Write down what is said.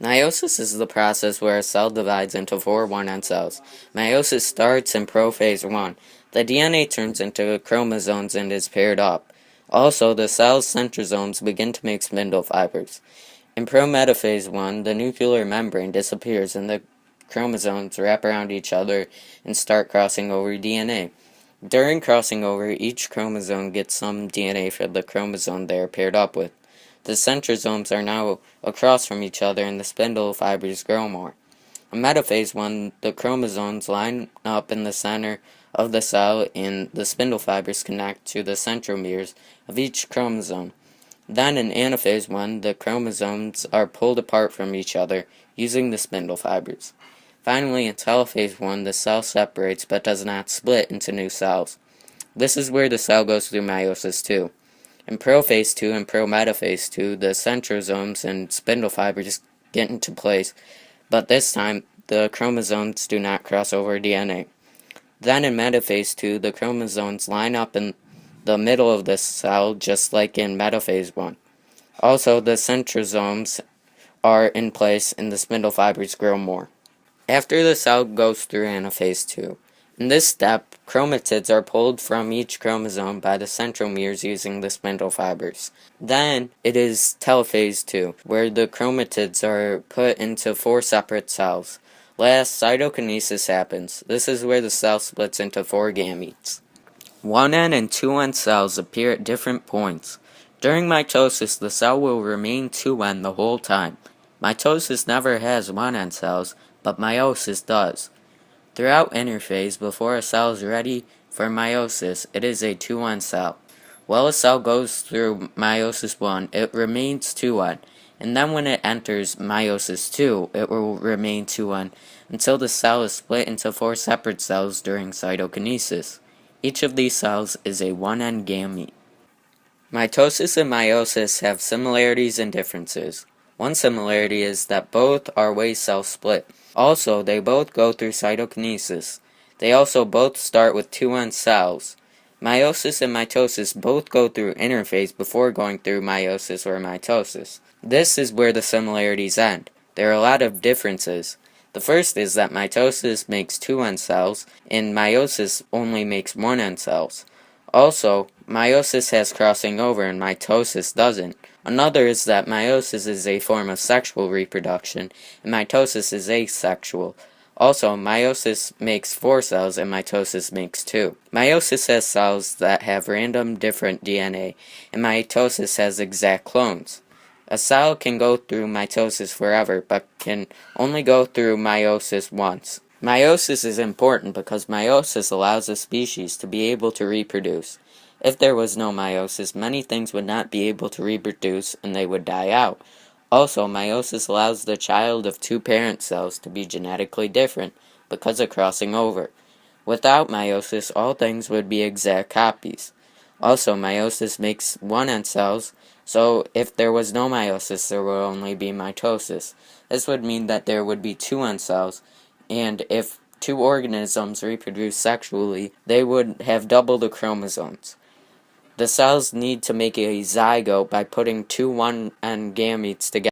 Meiosis is the process where a cell divides into four one-end cells. Meiosis starts in prophase 1. The DNA turns into chromosomes and is paired up. Also, the cell's centrosomes begin to make spindle fibers. In prometaphase 1, the nuclear membrane disappears and the chromosomes wrap around each other and start crossing over DNA. During crossing over, each chromosome gets some DNA from the chromosome they are paired up with. The centrosomes are now across from each other and the spindle fibers grow more. In metaphase 1, the chromosomes line up in the center of the cell and the spindle fibers connect to the centromeres of each chromosome. Then in anaphase 1, the chromosomes are pulled apart from each other using the spindle fibers. Finally, in telophase 1, the cell separates but does not split into new cells. This is where the cell goes through meiosis too. In prophase 2 and prometaphase 2, the centrosomes and spindle fibers get into place, but this time the chromosomes do not cross over DNA. Then in metaphase 2, the chromosomes line up in the middle of the cell just like in metaphase 1. Also, the centrosomes are in place and the spindle fibers grow more. After the cell goes through anaphase 2, in this step, chromatids are pulled from each chromosome by the centromeres using the spindle fibers. Then, it is telophase 2, where the chromatids are put into four separate cells. Last, cytokinesis happens. This is where the cell splits into four gametes. 1N and 2N cells appear at different points. During mitosis, the cell will remain 2N the whole time. Mitosis never has 1N cells, but meiosis does. Throughout interphase, before a cell is ready for meiosis, it is a 2N cell. While a cell goes through meiosis 1, it remains 2N, and then when it enters meiosis 2, it will remain 2N until the cell is split into four separate cells during cytokinesis. Each of these cells is a 1N gamete. Mitosis and meiosis have similarities and differences. One similarity is that both are ways cells split. Also, they both go through cytokinesis. They also both start with 2N cells. Meiosis and mitosis both go through interphase before going through meiosis or mitosis. This is where the similarities end. There are a lot of differences. The first is that mitosis makes 2N cells, and meiosis only makes 1N cells. Also, meiosis has crossing over and mitosis doesn't. Another is that meiosis is a form of sexual reproduction, and mitosis is asexual. Also, meiosis makes 4 cells and mitosis makes 2. Meiosis has cells that have random different DNA, and mitosis has exact clones. A cell can go through mitosis forever, but can only go through meiosis once. Meiosis is important because meiosis allows a species to be able to reproduce. If there was no meiosis, many things would not be able to reproduce and they would die out. Also, meiosis allows the child of two parent cells to be genetically different because of crossing over. Without meiosis, all things would be exact copies. Also, meiosis makes 1N cells, so if there was no meiosis, there would only be mitosis. This would mean that there would be 2N cells, and if two organisms reproduce sexually, they would have double the chromosomes. The cells need to make a zygote by putting two 1N gametes together.